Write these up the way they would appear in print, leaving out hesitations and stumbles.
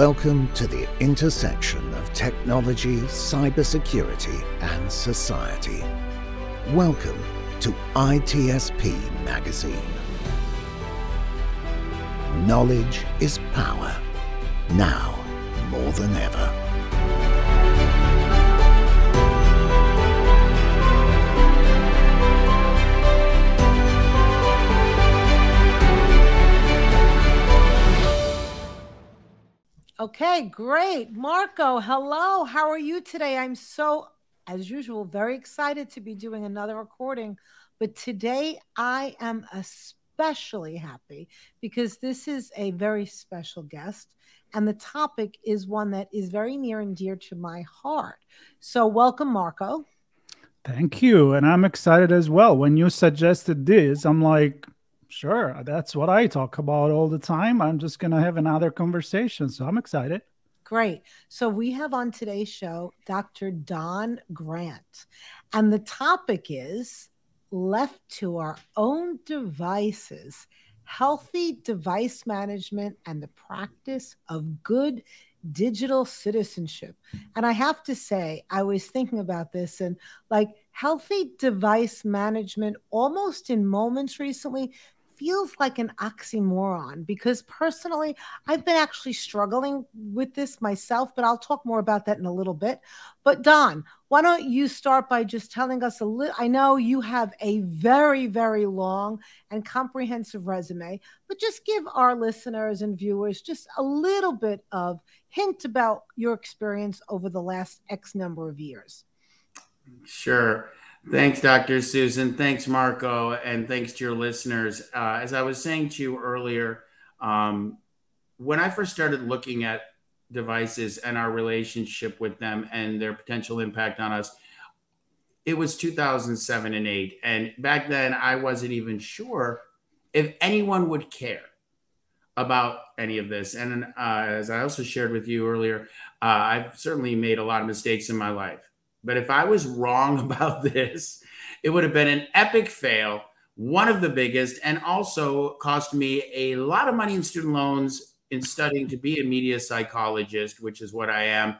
Welcome to the intersection of technology, cybersecurity, and society. Welcome to ITSP Magazine. Knowledge is power, now more than ever. Okay, great. Marco, hello. How are you today? I'm so, as usual, very excited to be doing another recording. But today I am especially happy because this is a very special guest. And the topic is one that is very near and dear to my heart. So welcome, Marco. Thank you. And I'm excited as well. When you suggested this, I'm like, sure, that's what I talk about all the time. I'm just going to have another conversation. So I'm excited. Great. So we have on today's show Dr. Don Grant. And the topic is left to our own devices, healthy device management and the practice of good digital citizenship. And I have to say, I was thinking about this and like healthy device management almost in moments recently feels like an oxymoron because personally, I've been actually struggling with this myself, but I'll talk more about that in a little bit. But Don, why don't you start by just telling us a little, I know you have a very, very long and comprehensive resume, but just give our listeners and viewers just a little bit of hint about your experience over the last X number of years. Sure. Thanks, Dr. Susan. Thanks, Marco. And thanks to your listeners. As I was saying to you earlier, when I first started looking at devices and our relationship with them and their potential impact on us, it was 2007 and 8. And back then, I wasn't even sure if anyone would care about any of this. And as I also shared with you earlier, I've certainly made a lot of mistakes in my life. But if I was wrong about this, it would have been an epic fail, one of the biggest, and also cost me a lot of money in student loans in studying to be a media psychologist, which is what I am.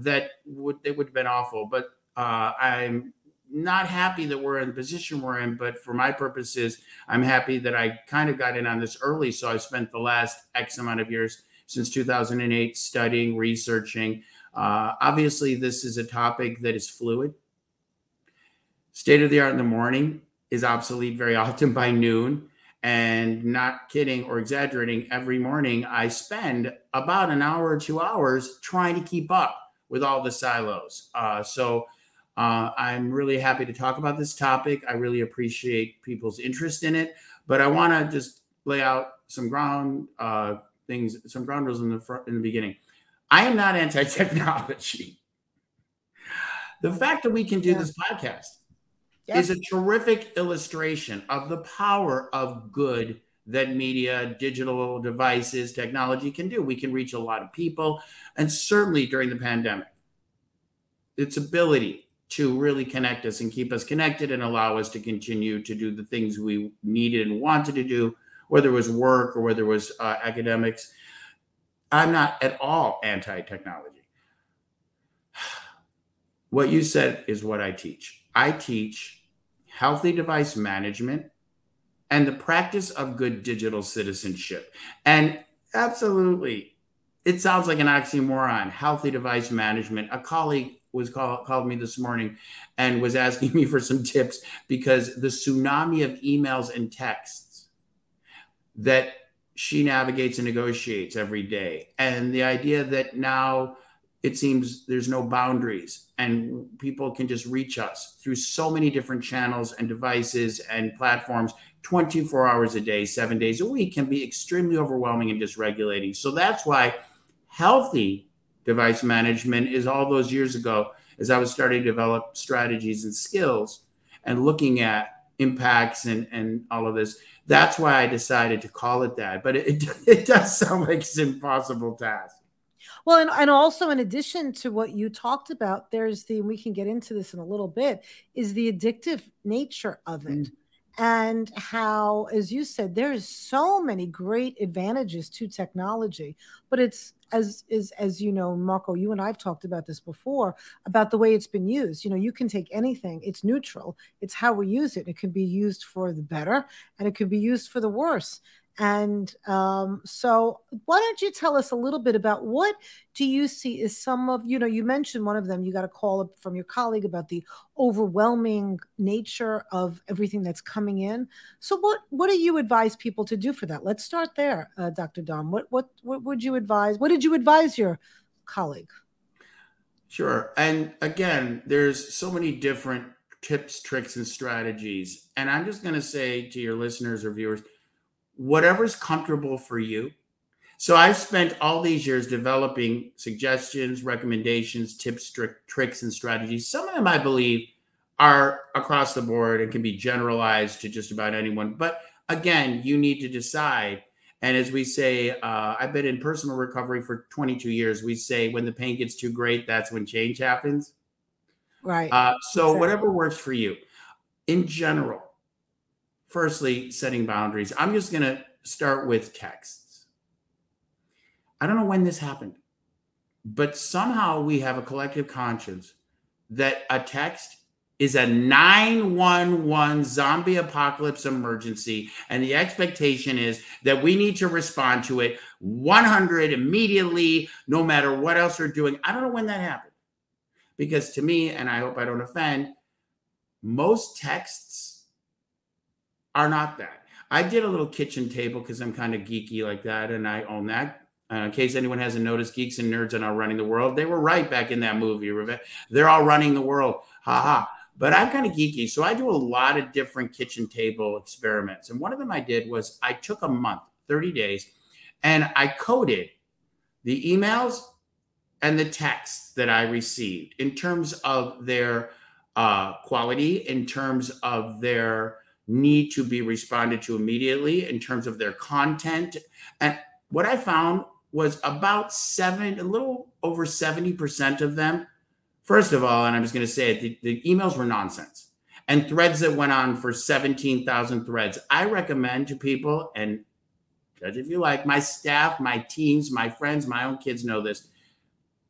It would have been awful. But I'm not happy that we're in the position we're in. But for my purposes, I'm happy that I kind of got in on this early. So I spent the last X amount of years since 2008 studying, researching. Obviously, this is a topic that is fluid. State of the art in the morning is obsolete very often by noon. And not kidding or exaggerating, every morning I spend about an hour or 2 hours trying to keep up with all the silos. I'm really happy to talk about this topic. I really appreciate people's interest in it. But I want to just lay out some ground rules in the beginning. I am not anti-technology. The fact that we can do this podcast is a terrific illustration of the power of good that media, digital devices, technology can do. We can reach a lot of people, and certainly during the pandemic, its ability to really connect us and keep us connected and allow us to continue to do the things we needed and wanted to do, whether it was work or whether it was academics. I'm not at all anti-technology. What you said is what I teach. I teach healthy device management and the practice of good digital citizenship. And absolutely, it sounds like an oxymoron, healthy device management. A colleague called me this morning and was asking me for some tips because the tsunami of emails and texts that she navigates and negotiates every day. And the idea that now it seems there's no boundaries and people can just reach us through so many different channels and devices and platforms 24 hours a day, 7 days a week can be extremely overwhelming and dysregulating. So that's why healthy device management is all those years ago, as I was starting to develop strategies and skills and looking at impacts and all of this. That's why I decided to call it that. But it does sound like it's an impossible task. Well, and also in addition to what you talked about, we can get into this in a little bit, is the addictive nature of it. and how, as you said, there is so many great advantages to technology, but it's as you know, Marco, you and I've talked about this before about the way it's been used. You know, you can take anything; it's neutral. It's how we use it. It can be used for the better, and it can be used for the worse. And so, why don't you tell us a little bit about what do you see as some of, you know, you mentioned one of them, you got a call from your colleague about the overwhelming nature of everything that's coming in. So what do you advise people to do for that? Let's start there, Dr. Don. What would you advise? What did you advise your colleague? Sure. And again, there's so many different tips, tricks, and strategies. And I'm just going to say to your listeners or viewers, whatever's comfortable for you. So I've spent all these years developing suggestions, recommendations, tips, tricks, and strategies. Some of them I believe are across the board and can be generalized to just about anyone. But again, you need to decide. And as we say, I've been in personal recovery for 22 years. We say when the pain gets too great, that's when change happens. Right. So Exactly. whatever works for you. In general, firstly, setting boundaries. I'm just going to start with texts. I don't know when this happened, but somehow we have a collective conscience that a text is a 911 zombie apocalypse emergency. And the expectation is that we need to respond to it 100 immediately, no matter what else we're doing. I don't know when that happened. Because to me, and I hope I don't offend, most texts are not that. I did a little kitchen table because I'm kind of geeky like that, and I own that. In case anyone hasn't noticed, geeks and nerds are not running the world. They were right back in that movie. They're all running the world. Ha ha. But I'm kind of geeky, so I do a lot of different kitchen table experiments. And one of them I did was I took a month, 30 days, and I coded the emails and the texts that I received in terms of their quality, in terms of their need to be responded to immediately, in terms of their content. And what I found was about a little over 70% of them. First of all, and I'm just going to say it, the emails were nonsense. And threads that went on for 17,000 threads. I recommend to people, and judge if you like, my staff, my teams, my friends, my own kids know this,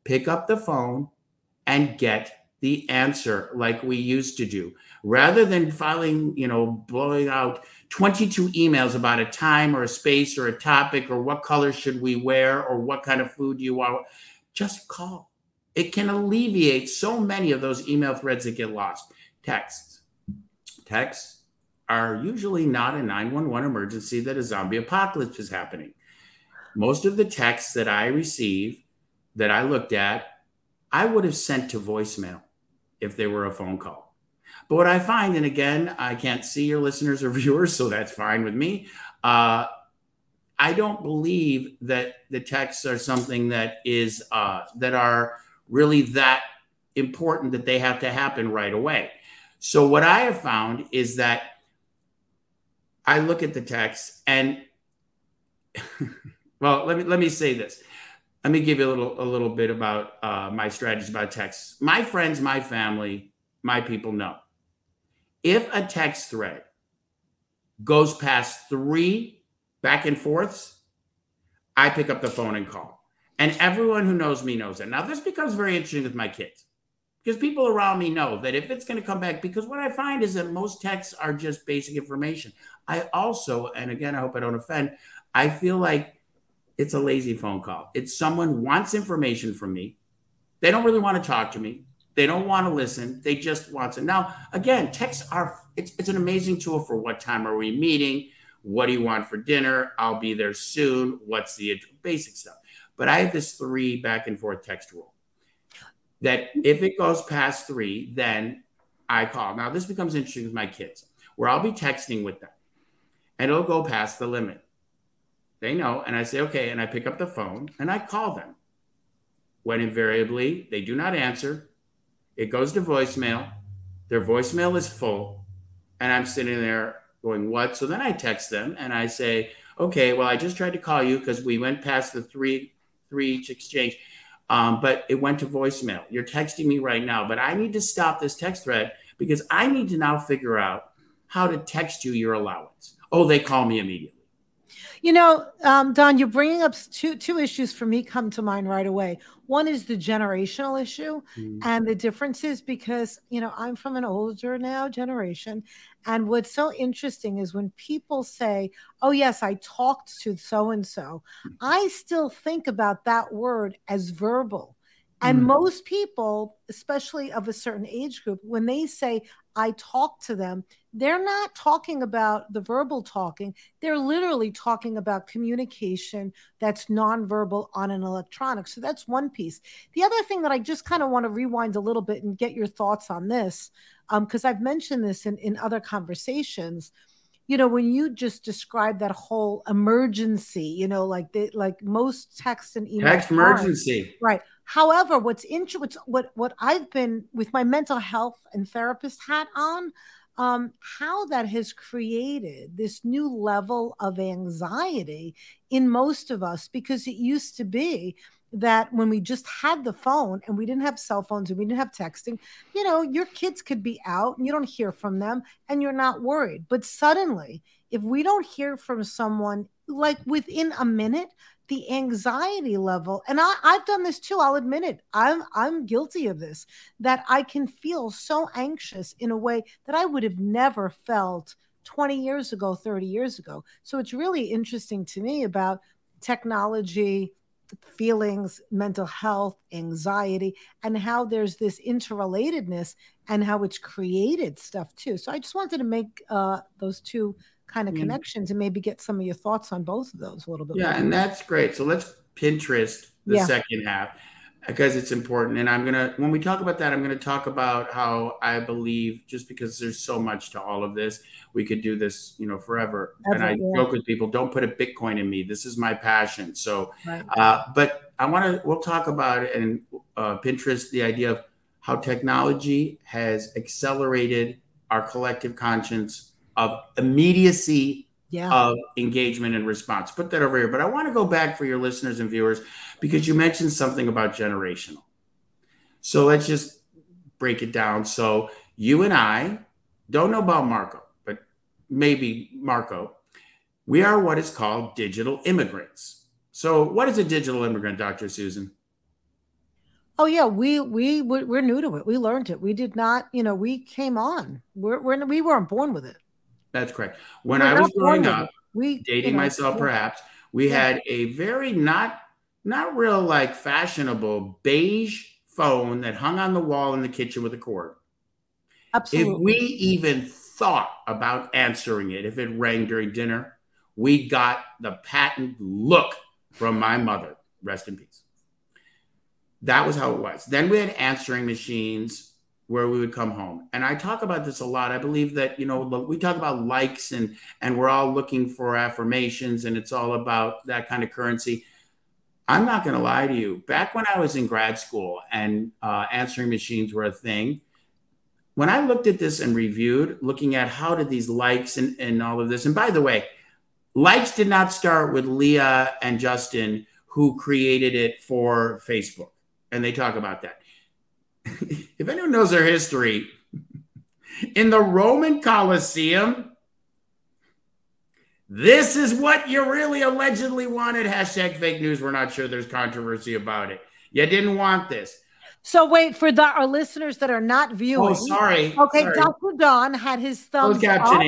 pick up the phone and get the answer like we used to do. Rather than blowing out 22 emails about a time or a space or a topic or what color should we wear or what kind of food you want, just call. It can alleviate so many of those email threads that get lost. Texts are usually not a 911 emergency that a zombie apocalypse is happening. Most of the texts that I receive, that I looked at, I would have sent to voicemail if they were a phone call. But what I find, and again, I can't see your listeners or viewers, so that's fine with me. I don't believe that the texts are something that are really that important that they have to happen right away. So what I have found is that I look at the text and, well, let me say this. Let me give you a little bit about my strategies about texts. My friends, my family, my people know. If a text thread goes past 3 back and forths, I pick up the phone and call. And everyone who knows me knows that. Now, this becomes very interesting with my kids because people around me know that if it's going to come back, because what I find is that most texts are just basic information. I also, and again, I hope I don't offend, I feel like it's a lazy phone call. It's someone wants information from me. They don't really want to talk to me. They don't want to listen. They just want to. Now, again, texts it's an amazing tool for what time are we meeting? What do you want for dinner? I'll be there soon. What's the basic stuff? But I have this 3 back and forth text rule that if it goes past 3, then I call. Now, this becomes interesting with my kids where I'll be texting with them and it'll go past the limit. They know. And I say, okay. And I pick up the phone and I call them. When invariably they do not answer, it goes to voicemail. Their voicemail is full. And I'm sitting there going, what? So then I text them and I say, okay, well, I just tried to call you because we went past the three each exchange, but it went to voicemail. You're texting me right now, but I need to stop this text thread because I need to now figure out how to text you your allowance. Oh, they call me immediately. You know, Don, you're bringing up two issues for me come to mind right away. One is the generational issue and the differences because, you know, I'm from an older now generation. And what's so interesting is when people say, oh, yes, I talked to so-and-so, I still think about that word as verbal. And most people, especially of a certain age group, when they say, I talk to them, they're not talking about the verbal talking. They're literally talking about communication that's nonverbal on an electronic. So that's one piece. The other thing that I just kind of want to rewind a little bit and get your thoughts on this, because I've mentioned this in other conversations. You know, when you just describe that whole emergency, you know, like most text and emails. Text emergency. Right. However, what I've been with my mental health and therapist hat on, how that has created this new level of anxiety in most of us, because it used to be that when we just had the phone and we didn't have cell phones and we didn't have texting, you know, your kids could be out and you don't hear from them and you're not worried. But suddenly, if we don't hear from someone like within a minute, the anxiety level, and I've done this too, I'll admit it, I'm guilty of this, that I can feel so anxious in a way that I would have never felt 20 years ago, 30 years ago. So it's really interesting to me about technology, feelings, mental health, anxiety, and how there's this interrelatedness and how it's created stuff too. So I just wanted to make those two kind of connections and maybe get some of your thoughts on both of those a little bit. Yeah, more. And that's great. So let's Pinterest the second half because it's important. And when we talk about that, I'm going to talk about how I believe, just because there's so much to all of this, we could do this, you know, forever. And I joke with people, don't put a Bitcoin in me. This is my passion. So, but we'll talk about it in Pinterest, the idea of how technology has accelerated our collective conscience of immediacy of engagement and response. Put that over here. But I want to go back for your listeners and viewers because you mentioned something about generational. So let's just break it down. So you and I don't know about Marco, but maybe Marco. We are what is called digital immigrants. So what is a digital immigrant, Dr. Susan? Oh yeah, we're new to it. We learned it. We did not, you know, we came on. We weren't born with it. That's correct. When I was growing up, dating myself perhaps, we had a very not real like fashionable beige phone that hung on the wall in the kitchen with a cord. Absolutely. If we even thought about answering it, if it rang during dinner, we got the patent look from my mother. Rest in peace. That was how it was. Then we had answering machines where we would come home. And I talk about this a lot. I believe that, you know, we talk about likes and we're all looking for affirmations and it's all about that kind of currency. I'm not going to lie to you. Back when I was in grad school and answering machines were a thing, when I looked at this and reviewed, looking at how did these likes and all of this, and by the way, likes did not start with Leah and Justin, who created it for Facebook. And they talk about that. If anyone knows their history, in the Roman Colosseum, this is what you really allegedly wanted. Hashtag fake news. We're not sure there's controversy about it. You didn't want this. So wait, for our listeners that are not viewing. Oh, sorry. Okay, sorry. Dr. Don had his thumbs up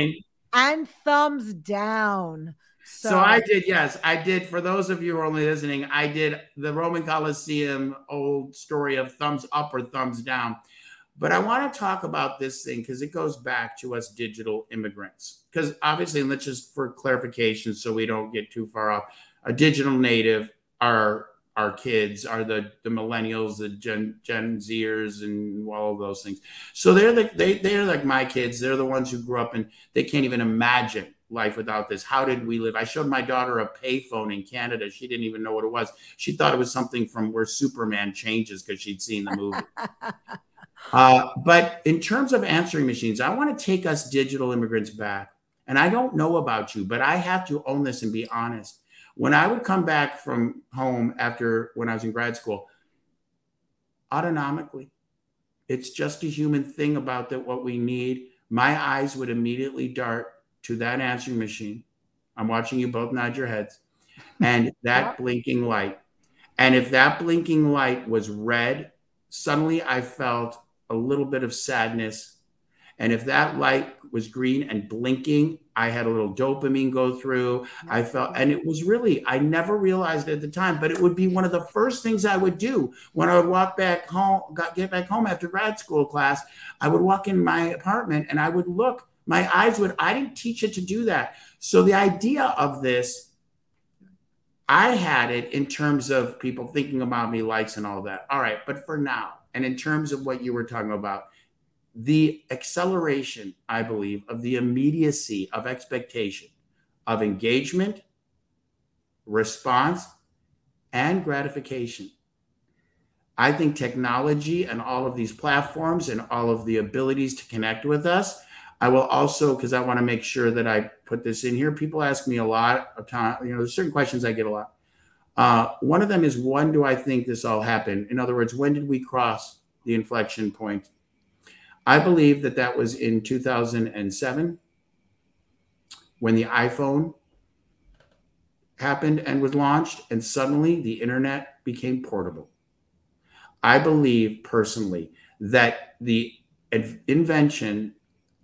and thumbs down. So I did, yes, I did. For those of you who are only listening, I did the Roman Colosseum old story of thumbs up or thumbs down. But I want to talk about this thing because it goes back to us digital immigrants. Because obviously, and let's just for clarification so we don't get too far off, a digital native are our kids, are the millennials, the Gen Zers and all of those things. So they're like my kids. They're the ones who grew up and they can't even imagine life without this. How did we live? I showed my daughter a payphone in Canada. She didn't even know what it was. She thought it was something from where Superman changes because she'd seen the movie. But in terms of answering machines, I want to take us digital immigrants back. And I don't know about you, but I have to own this and be honest. When I would come back from home when I was in grad school, autonomically, it's just a human thing about that what we need. my eyes would immediately dart to that answering machine. I'm watching you both nod your heads. And that blinking light. And if that blinking light was red, suddenly I felt a little bit of sadness. And if that light was green and blinking, I had a little dopamine go through. I felt, and it was really, I never realized it at the time, but it would be one of the first things I would do when I would walk back home, get back home after grad school class. I would walk in my apartment and I would look, my eyes would, I didn't teach it to do that. So the idea of this, I had it in terms of people thinking about me, likes and all that. All right. But for now, and in terms of what you were talking about, the acceleration, I believe, of the immediacy of expectation, of engagement, response, and gratification. I think technology and all of these platforms and all of the abilities to connect with us. I will also, because I want to make sure that I put this in here. People ask me a lot of time, there's certain questions I get a lot. One of them is, when do I think this all happened? In other words, when did we cross the inflection point? I believe that that was in 2007 when the iPhone happened and was launched, and suddenly the internet became portable. I believe personally that the invention,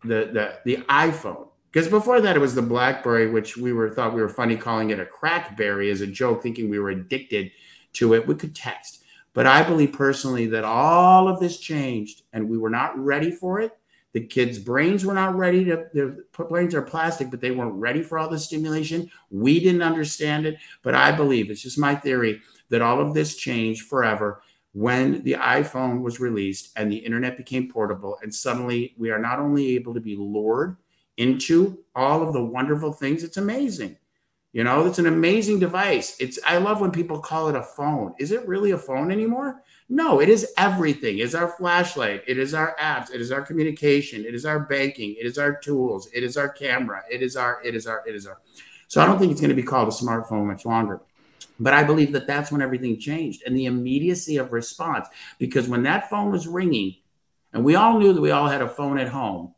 the iPhone, because before that it was the BlackBerry, which thought we were funny calling it a crackberry as a joke, thinking we were addicted to it. We could text. But I believe personally that all of this changed and we were not ready for it. The kids' brains were not ready their brains are plastic, but they weren't ready for all the stimulation. We didn't understand it. But I believe, it's just my theory, that all of this changed forever when the iPhone was released and the internet became portable. And suddenly we are not only able to be lured into all of the wonderful things, it's amazing. It's an amazing device. I love when people call it a phone. Is it really a phone anymore? No, it is everything. It is our flashlight. It is our apps. It is our communication. It is our banking. It is our tools. It is our camera. It is our. So I don't think it's going to be called a smartphone much longer. But I believe that that's when everything changed, and the immediacy of response. Because when that phone was ringing, and we all knew that we all had a phone at home,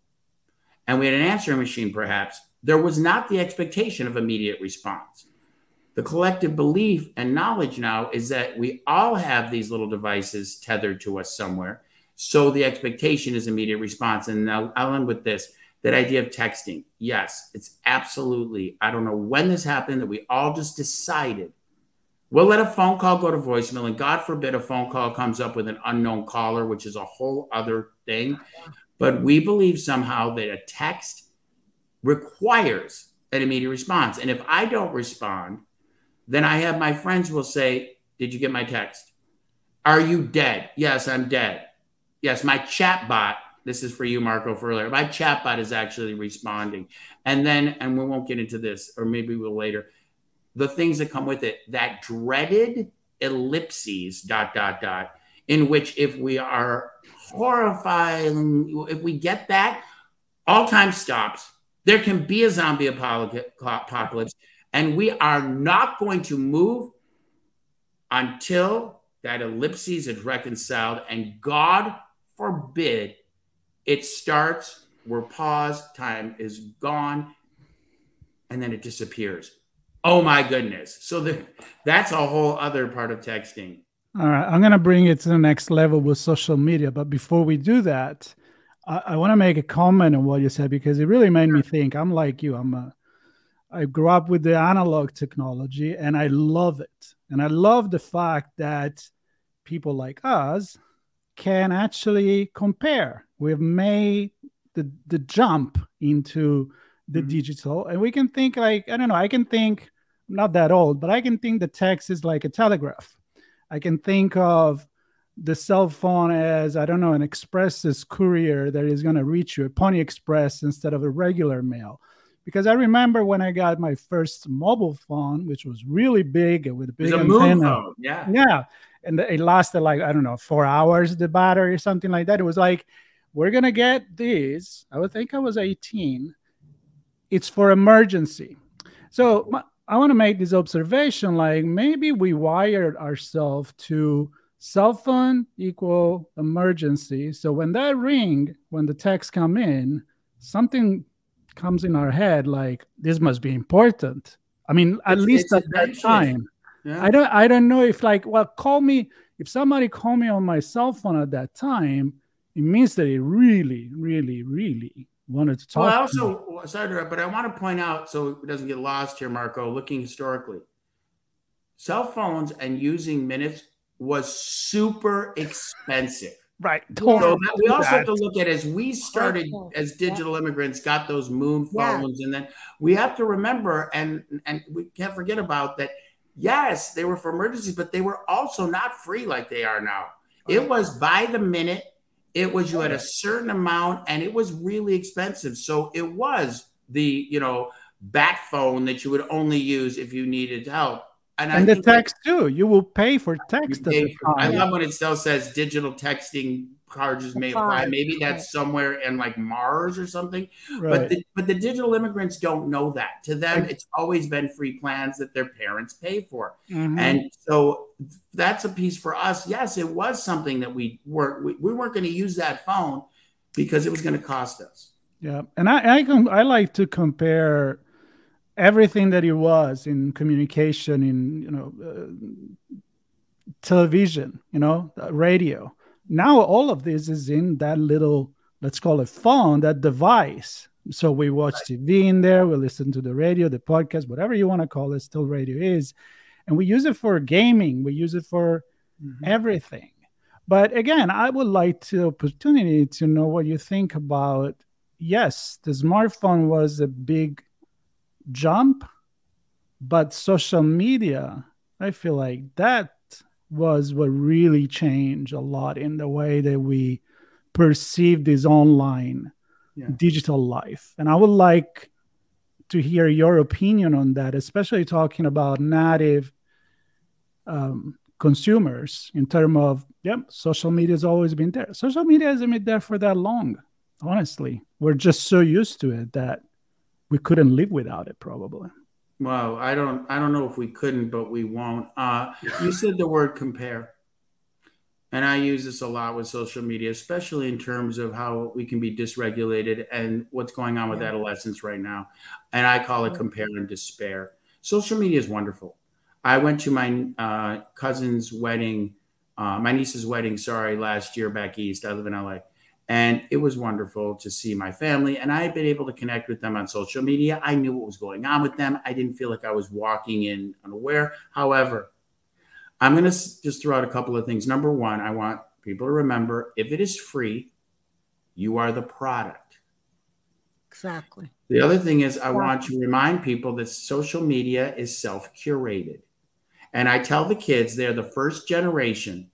and we had an answering machine perhaps, there was not the expectation of immediate response. The collective belief and knowledge now is that we all have these little devices tethered to us somewhere. So the expectation is immediate response. And now I'll end with this, that idea of texting. Yes, it's absolutely, I don't know when this happened, that we all just decided, we'll let a phone call go to voicemail, and God forbid a phone call comes up with an unknown caller, which is a whole other thing. But we believe somehow that a text requires an immediate response. And if I don't respond, then I have my friends will say, did you get my text? Are you dead? Yes, I'm dead. Yes, my chat bot, this is for you, Marco, for earlier, my chat bot is actually responding. And then, and we won't get into this, or maybe we'll later, the things that come with it, that dreaded ellipses, ... in which if we are horrified, if we get that, all time stops. There can be a zombie apocalypse, and we are not going to move until that ellipses is reconciled. And God forbid it starts, we're paused, time is gone, and then it disappears. Oh my goodness. So that's a whole other part of texting. All right, I'm going to bring it to the next level with social media. But before we do that, I want to make a comment on what you said, because it really made me think. I'm like you. I grew up with the analog technology, and I love it. And I love the fact that people like us can actually compare. We've made the jump into the digital, and we can think like, I don't know, I can think, I'm not that old, but I can think the text is like a telegraph. I can think of the cell phone as, I don't know, an express's courier that is going to reach you, a Pony Express instead of a regular mail. Because I remember when I got my first mobile phone, which was really big with a big antenna. Moon phone, yeah. Yeah. And it lasted like, I don't know, 4 hours, the battery or something like that. It was like, we're going to get this. I would think I was 18. It's for emergency. So I want to make this observation, like maybe we wired ourselves to cell phone equal emergency. So when that ring, when the text come in, something comes in our head like this must be important. I mean, at least it's at that attention. time. Yeah. I don't know if like, well, call me, if somebody called me on my cell phone at that time, it means that they really, really, really wanted to Well, talk I to me. also, sorry, but I want to point out, so it doesn't get lost here, Marco, looking historically, cell phones and using minutes was super expensive. Right. Yeah. Totally. So we also have That. to look at, as we started as digital immigrants, got those moon Yeah. phones, and then we have to remember, and we can't forget about that. Yes, they were for emergencies, but they were also not free like they are now. It was by the minute. It was, you had a certain amount, and it was really expensive. So it was the, bat phone that you would only use if you needed help. And I the think text too. You will pay for text at the I time. love when it still says digital texting charges may apply. Maybe that's somewhere in like Mars or something. Right. But the digital immigrants don't know that. To them, it's always been free plans that their parents pay for. Mhm. And so that's a piece for us. Yes, it was something that we weren't going to use that phone because it was going to cost us. Yeah, and I like to compare everything that it was in communication, in television, radio. Now all of this is in that little, let's call it phone, that device. So we watch TV in there, we listen to the radio, the podcast, whatever you want to call it, still radio is. And we use it for gaming, we use it for everything. But again, I would like the opportunity to know what you think about, yes, the smartphone was a big jump, but social media, I feel like that was what really changed a lot in the way that we perceive this online digital life. And I would like to hear your opinion on that, especially talking about native consumers in terms of, social media has always been there. Social media hasn't been there for that long, honestly. We're just so used to it that we couldn't live without it, probably. Well, I don't know if we couldn't, but we won't. You said the word compare. And I use this a lot with social media, especially in terms of how we can be dysregulated and what's going on with adolescents right now. And I call it compare and despair. Social media is wonderful. I went to my cousin's wedding, my niece's wedding, last year back east. I live in LA. And it was wonderful to see my family. And I had been able to connect with them on social media. I knew what was going on with them. I didn't feel like I was walking in unaware. However, I'm going to just throw out a couple of things. Number one, I want people to remember, if it is free, you are the product. Exactly. The other thing is, I want to remind people that social media is self-curated. And I tell the kids, they're the first generation.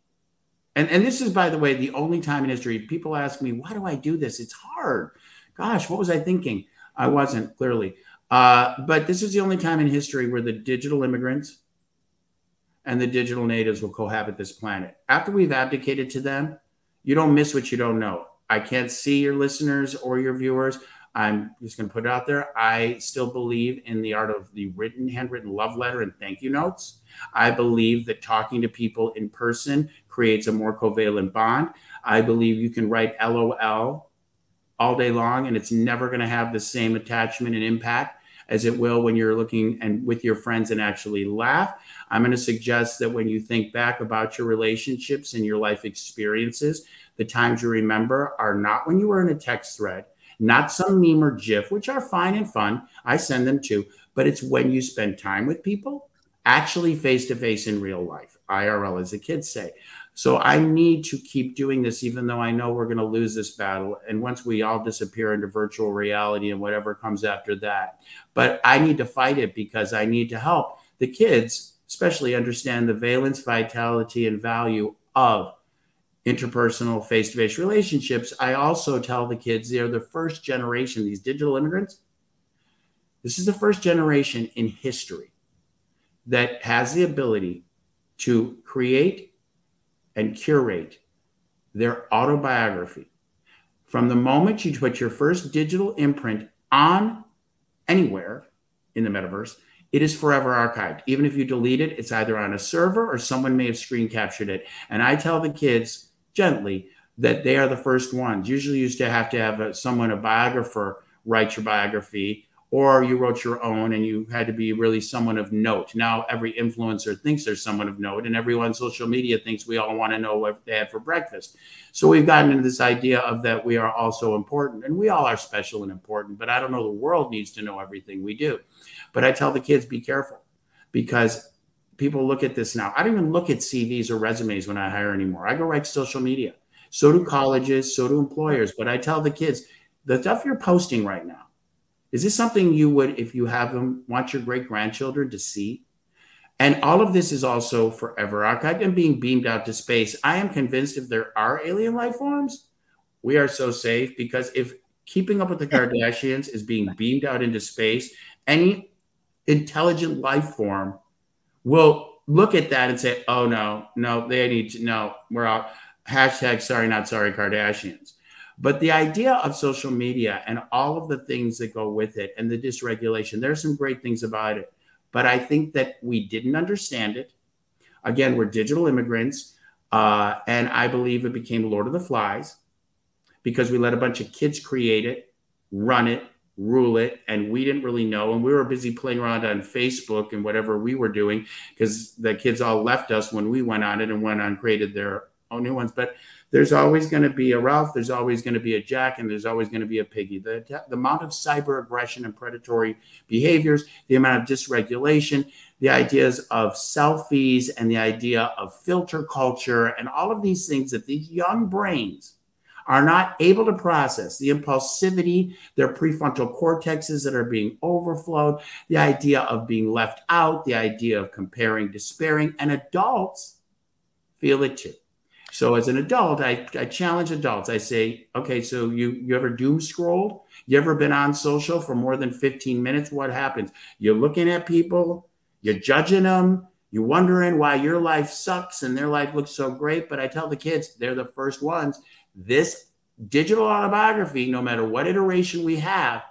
And this is, by the way, the only time in history people ask me, why do I do this? It's hard. Gosh, what was I thinking? I wasn't, clearly. But this is the only time in history where the digital immigrants and the digital natives will cohabit this planet. After we've abdicated to them, you don't miss what you don't know. I can't see your listeners or your viewers. I'm just going to put it out there. I still believe in the art of the handwritten love letter and thank you notes. I believe that talking to people in person creates a more covalent bond. I believe you can write LOL all day long, and it's never going to have the same attachment and impact as it will when you're looking and with your friends and actually laugh. I'm going to suggest that when you think back about your relationships and your life experiences, the times you remember are not when you were in a text thread, not some meme or GIF, which are fine and fun. I send them too, but it's when you spend time with people, actually face-to-face in real life, IRL, as the kids say. So I need to keep doing this, even though I know we're going to lose this battle. And once we all disappear into virtual reality and whatever comes after that, but I need to fight it because I need to help the kids, especially understand the valence, vitality, and value of interpersonal face-to-face relationships. I also tell the kids they're the first generation, these digital immigrants. This is the first generation in history that has the ability to create and curate their autobiography. From the moment you put your first digital imprint on anywhere in the metaverse, it is forever archived. Even if you delete it, it's either on a server or someone may have screen captured it. And I tell the kids gently, that they are the first ones. Usually you used to have someone, a biographer, write your biography, or you wrote your own and you had to be really someone of note. Now every influencer thinks they're someone of note, and everyone on social media thinks we all want to know what they had for breakfast. So we've gotten into this idea of that we are also important, and we all are special and important, but I don't know the world needs to know everything we do. But I tell the kids, be careful, because people look at this now. I don't even look at CVs or resumes when I hire anymore. I go right to social media. So do colleges, so do employers. But I tell the kids, the stuff you're posting right now, is this something you would, if you have them, want your great-grandchildren to see? And all of this is also forever archived and being beamed out to space. I am convinced if there are alien life forms, we are so safe, because if Keeping Up with the Kardashians is being beamed out into space, any intelligent life form will look at that and say, oh, no, they need to, no, we're out. Hashtag sorry, not sorry, Kardashians. But the idea of social media and all of the things that go with it and the dysregulation, there's some great things about it. But I think that we didn't understand it. Again, we're digital immigrants. And I believe it became Lord of the Flies because we let a bunch of kids create it, run it, rule it, and we didn't really know. And we were busy playing around on Facebook and whatever we were doing, because the kids all left us when we went on it and went on and created their own new ones. But there's always going to be a Ralph, there's always going to be a Jack, and there's always going to be a Piggy. The amount of cyber aggression and predatory behaviors, the amount of dysregulation, the ideas of selfies, and the idea of filter culture, and all of these things that these young brains are not able to process, the impulsivity, their prefrontal cortexes that are being overflowed, the idea of being left out, the idea of comparing, despairing, and adults feel it too. So as an adult, I challenge adults. I say, okay, so you ever doom scrolled? You ever been on social for more than 15 minutes? What happens? You're looking at people, you're judging them, you're wondering why your life sucks and their life looks so great. But I tell the kids, they're the first ones. This digital autobiography, no matter what iteration we have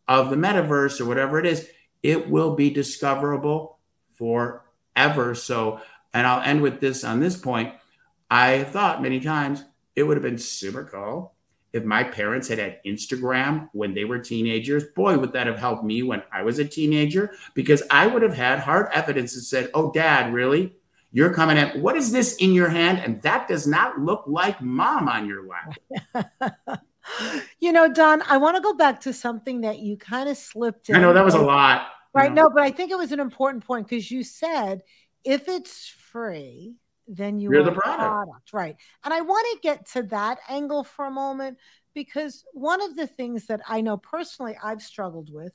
of the metaverse or whatever it is, it will be discoverable forever. So, and I'll end with this on this point. I thought many times it would have been super cool if my parents had had Instagram when they were teenagers. Boy, would that have helped me when I was a teenager, because I would have had hard evidence that said, oh, Dad, really? You're coming at, what is this in your hand? And that does not look like Mom on your lap. You know, Don, I want to go back to something that you kind of slipped in. I know that was a lot. Right. No, but I think it was an important point, because you said if it's free, then you're the product. Right. And I want to get to that angle for a moment, because one of the things that I know personally I've struggled with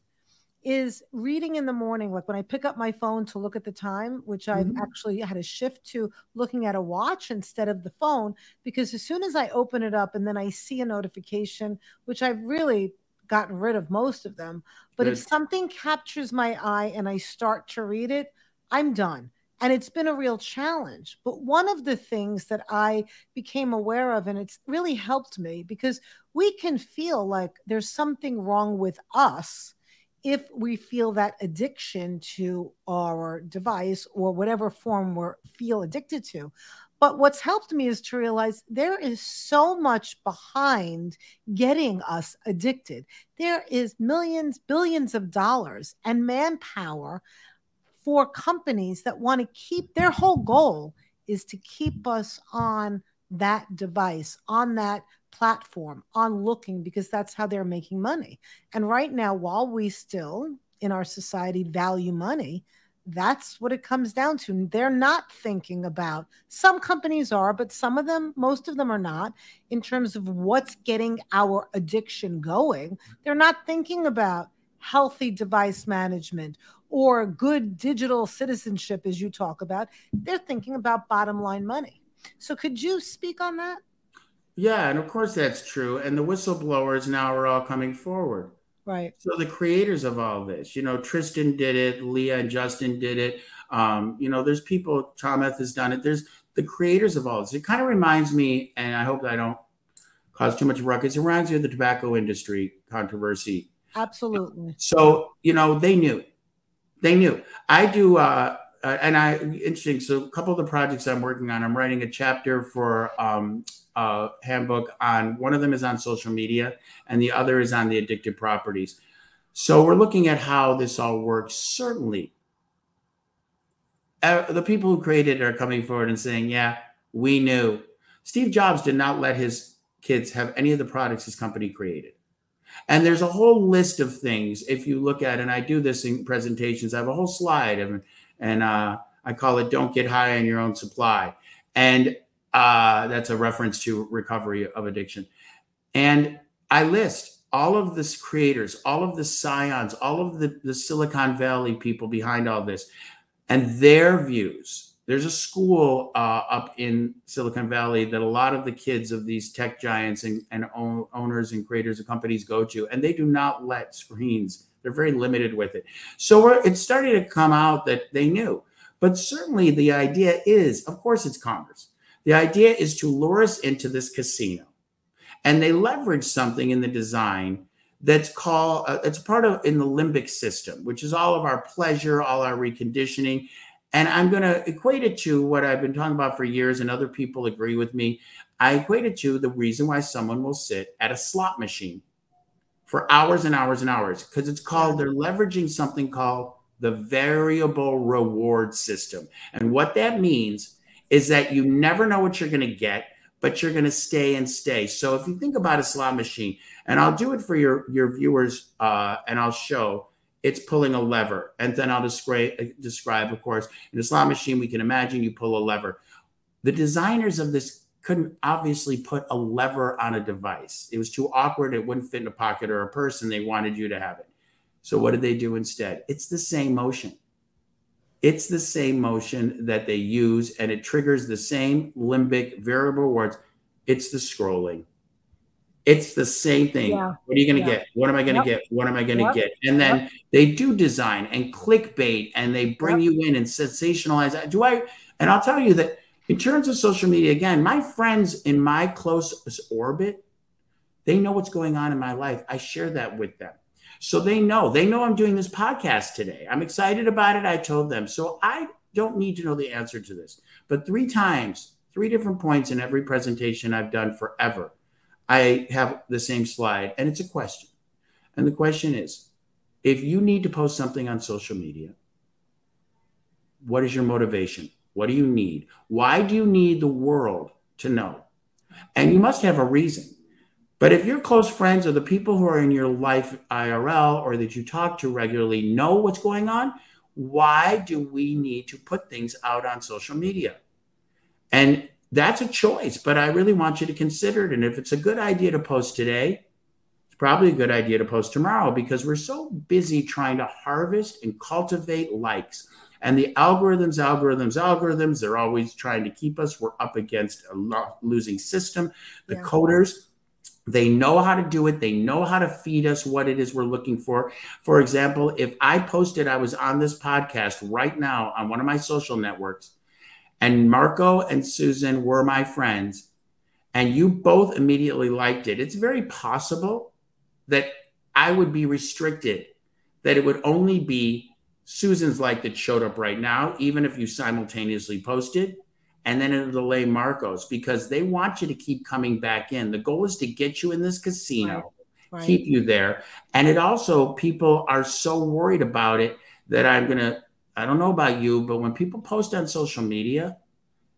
is reading in the morning. Like when I pick up my phone to look at the time, which I've actually had a shift to looking at a watch instead of the phone, because as soon as I open it up and then I see a notification, which I've really gotten rid of most of them, but if something captures my eye and I start to read it, I'm done. And it's been a real challenge. But one of the things that I became aware of, and it's really helped me, because we can feel like there's something wrong with us if we feel that addiction to our device or whatever form we feel addicted to. But what's helped me is to realize there is so much behind getting us addicted. There is millions, billions of dollars and manpower for companies that want to keep, their whole goal is to keep us on that device, on that platform, on looking, because that's how they're making money. And right now, while we still in our society value money, that's what it comes down to. They're not thinking about, some companies are, but some of them, most of them are not, in terms of what's getting our addiction going. They're not thinking about healthy device management or good digital citizenship, as you talk about. They're thinking about bottom line money. So could you speak on that? Yeah, and of course that's true. And the whistleblowers now are all coming forward. Right. So the creators of all this, you know, Tristan did it, Leah and Justin did it. You know, there's people, Thomas has done it. There's the creators of all this. It kind of reminds me, and I hope that I don't cause too much ruckus, it reminds me of the tobacco industry controversy. Absolutely. So, you know, they knew. I do interesting. So a couple of the projects I'm working on, I'm writing a chapter for a handbook on, one of them is on social media and the other is on the addictive properties. So we're looking at how this all works. Certainly, the people who created it are coming forward and saying, yeah, we knew. Steve Jobs did not let his kids have any of the products his company created. And there's a whole list of things. If you look at, and I do this in presentations, I have a whole slide and I call it "Don't Get High on Your Own Supply," and that's a reference to recovery of addiction. And I list all of the creators, all of the scions, all of the Silicon Valley people behind all this, and their views. There's a school up in Silicon Valley that a lot of the kids of these tech giants and owners and creators of companies go to, and they do not let screens. They're very limited with it. So it's starting to come out that they knew. But certainly the idea is, of course, it's commerce. The idea is to lure us into this casino. And they leverage something in the design that's called, it's part of in the limbic system, which is all of our pleasure, all our reconditioning. And I'm going to equate it to what I've been talking about for years, and other people agree with me. I equate it to the reason why someone will sit at a slot machine for hours and hours and hours, because it's called, they're leveraging something called the variable reward system. And what that means is that you never know what you're going to get, but you're going to stay and stay. So if you think about a slot machine, and I'll do it for your viewers, and I'll show, it's pulling a lever. And then I'll describe, of course, in a slot machine, we can imagine you pull a lever. The designers of this couldn't obviously put a lever on a device. It was too awkward. It wouldn't fit in a pocket or a purse, and they wanted you to have it. So what did they do instead? It's the same motion. It's the same motion that they use, and it triggers the same limbic variable rewards. It's the scrolling. It's the same thing. Yeah. What are you going to get? What am I going to get? What am I going to get? And then they do design and clickbait, and they bring you in and sensationalize. And I'll tell you that in terms of social media, again, my friends in my close orbit, they know what's going on in my life. I share that with them. So they know I'm doing this podcast today. I'm excited about it. I told them. So I don't need to know the answer to this. But 3 times, 3 different points in every presentation I've done forever, I have the same slide, and it's a question. And the question is, if you need to post something on social media, what is your motivation? What do you need? Why do you need the world to know? And you must have a reason. But if your close friends or the people who are in your life IRL or that you talk to regularly know what's going on, why do we need to put things out on social media? And that's a choice, but I really want you to consider it. And if it's a good idea to post today, it's probably a good idea to post tomorrow, because we're so busy trying to harvest and cultivate likes. And the algorithms, they're always trying to keep us. We're up against a losing system. The coders, they know how to do it. They know how to feed us what it is we're looking for. For example, if I posted I was on this podcast right now on one of my social networks, and Marco and Susan were my friends, and you both immediately liked it, it's very possible that I would be restricted, that it would only be Susan's like that showed up right now, even if you simultaneously posted, and then it'll delay Marco's, because they want you to keep coming back in. The goal is to get you in this casino, keep you there. And it also, people are so worried about it that I don't know about you, but when people post on social media,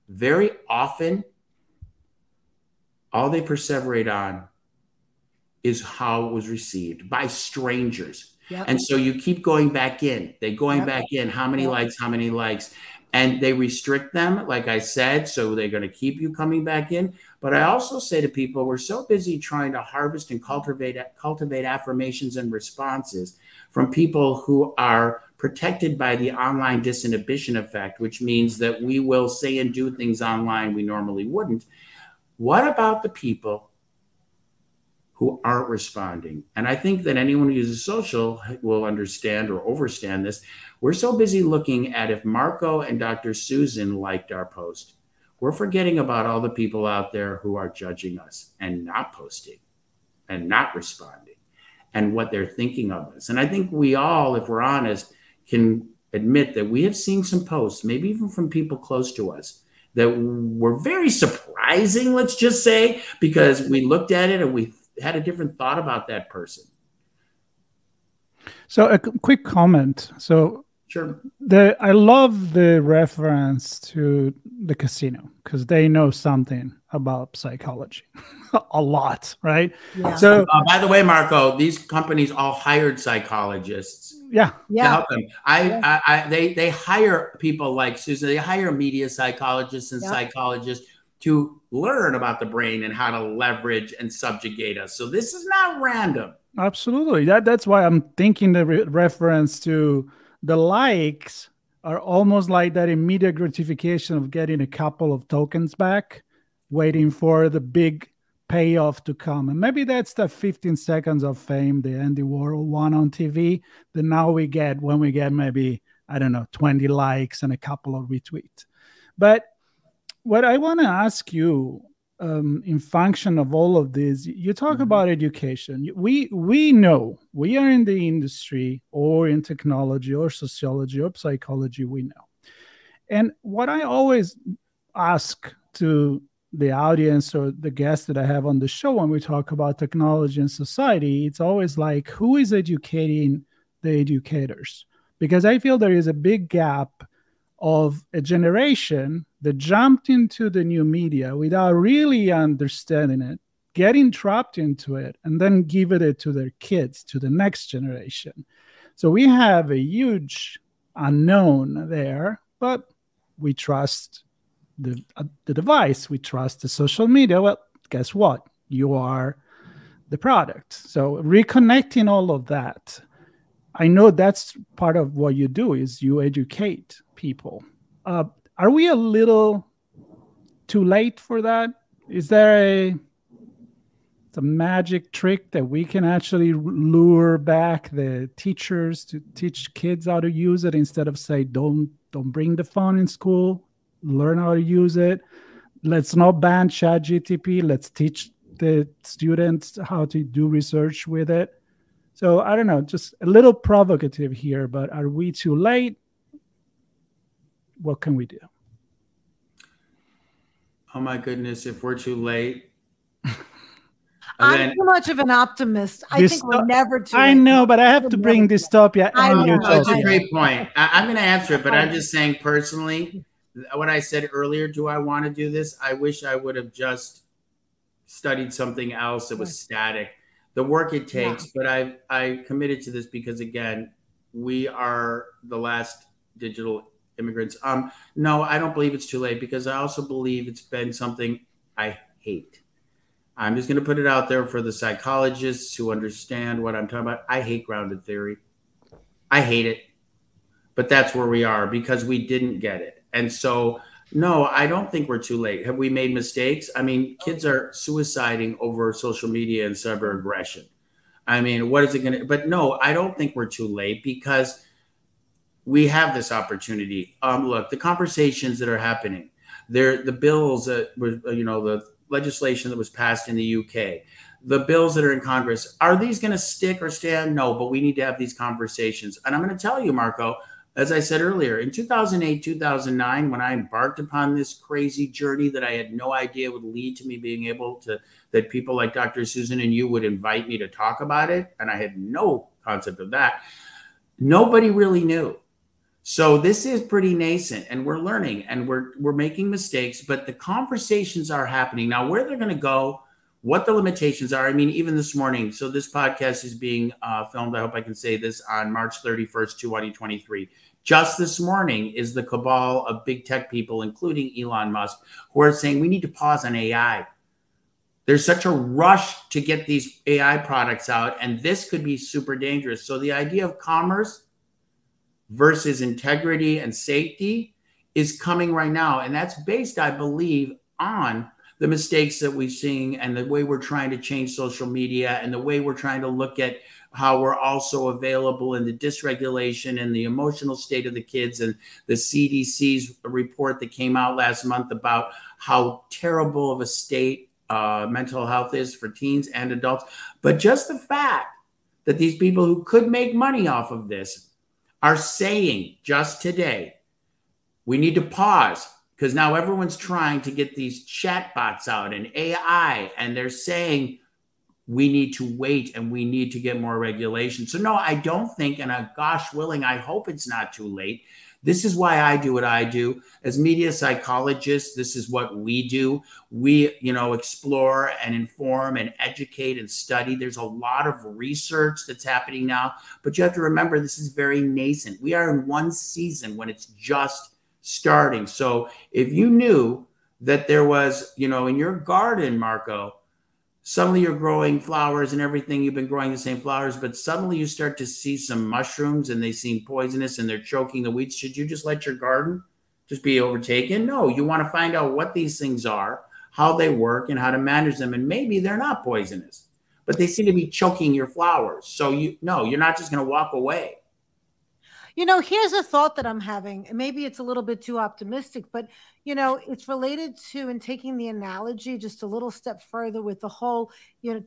very often, all they perseverate on is how it was received by strangers. And so you keep going back in. They're going back in. How many likes, how many likes? And they restrict them, like I said, so they're going to keep you coming back in. But I also say to people, we're so busy trying to harvest and cultivate affirmations and responses from people who are protected by the online disinhibition effect, which means that we will say and do things online we normally wouldn't. What about the people who aren't responding? And I think that anyone who uses social will understand or overstand this. We're so busy looking at if Marco and Dr. Susan liked our post. We're forgetting about all the people out there who are judging us and not posting and not responding and what they're thinking of us. And I think we all, if we're honest, can admit that we have seen some posts, maybe even from people close to us, that were very surprising, let's just say, because we looked at it and we had a different thought about that person. So a quick comment. So sure, I love the reference to the casino because they know something about psychology, a lot, right? Yeah. So, by the way, Marco, these companies all hired psychologists. Yeah. To help them. They hire people like Susan. They hire media psychologists and psychologists to learn about the brain and how to leverage and subjugate us. So this is not random. Absolutely. That's why I'm thinking the reference to the likes are almost like that immediate gratification of getting a couple of tokens back, waiting for the big payoff to come. And maybe that's the 15 seconds of fame the Andy Warhol won on TV that now we get when we get maybe, I don't know, 20 likes and a couple of retweets. But what I want to ask you, in function of all of this, you talk about education. We know, we are in the industry or in technology or sociology or psychology, we know. And what I always ask to the audience or the guests that I have on the show when we talk about technology and society, it's always like, who is educating the educators? Because I feel there is a big gap of a generation that jumped into the new media without really understanding it, getting trapped into it, and then giving it to their kids, to the next generation. So we have a huge unknown there, but we trust the device, we trust the social media. Well, guess what? You are the product. So reconnecting all of that, I know that's part of what you do is you educate people. Are we a little too late for that? Is there a magic trick that we can actually lure back the teachers to teach kids how to use it instead of say, don't bring the phone in school, learn how to use it. Let's not ban ChatGPT. Let's teach the students how to do research with it. So I don't know, just a little provocative here, but are we too late? What can we do? Oh my goodness, if we're too late. I'm too much of an optimist. I think we're never too late. I know, but I have to bring dystopia and utopia. That's a great point. I'm going to answer it, but I'm just saying personally, what I said earlier, do I want to do this? I wish I would have just studied something else that was static. The work it takes, but I committed to this because, again, we are the last digital immigrants. No, I don't believe it's too late because I also believe it's been something I hate. I'm just going to put it out there for the psychologists who understand what I'm talking about. I hate grounded theory. I hate it. But that's where we are because we didn't get it. And so, no, I don't think we're too late. Have we made mistakes? I mean, kids are suiciding over social media and cyber aggression. I mean, what is it going to? But no, I don't think we're too late because we have this opportunity. Look, the conversations that are happening, the bills that were, the legislation that was passed in the UK, the bills that are in Congress, are these going to stick or stand? No, but we need to have these conversations. And I'm going to tell you, Marco, as I said earlier, in 2008, 2009, when I embarked upon this crazy journey that I had no idea would lead to me being able to, that people like Dr. Susan and you would invite me to talk about it, and I had no concept of that, nobody really knew. So this is pretty nascent, and we're learning, and we're making mistakes, but the conversations are happening. Now, where they're going to go, what the limitations are, I mean, even this morning, so this podcast is being filmed, I hope I can say this, on March 31st, 2023. Just this morning is the cabal of big tech people, including Elon Musk, who are saying we need to pause on AI. There's such a rush to get these AI products out, and this could be super dangerous. So the idea of commerce versus integrity and safety is coming right now. And that's based, I believe, on the mistakes that we're seeing and the way we're trying to change social media and the way we're trying to look at how we're also available in the dysregulation and the emotional state of the kids, and the CDC's report that came out last month about how terrible of a state mental health is for teens and adults. But just the fact that these people who could make money off of this are saying just today, we need to pause because now everyone's trying to get these chatbots out and AI, and they're saying we need to wait and we need to get more regulation. So no, I don't think, and gosh willing, I hope it's not too late. This is why I do what I do. As media psychologists, this is what we do. We, explore and inform and educate and study. There's a lot of research that's happening now, but you have to remember this is very nascent. We are in one season when it's just starting. So if you knew that there was, in your garden, Marco, suddenly you're growing flowers and everything, you've been growing the same flowers, but suddenly you start to see some mushrooms and they seem poisonous and they're choking the weeds. Should you just let your garden just be overtaken? No, you want to find out what these things are, how they work, and how to manage them. And maybe they're not poisonous, but they seem to be choking your flowers. So you're not just going to walk away. Here's a thought that I'm having, and maybe it's a little bit too optimistic, but, it's related to, and taking the analogy just a little step further with the whole,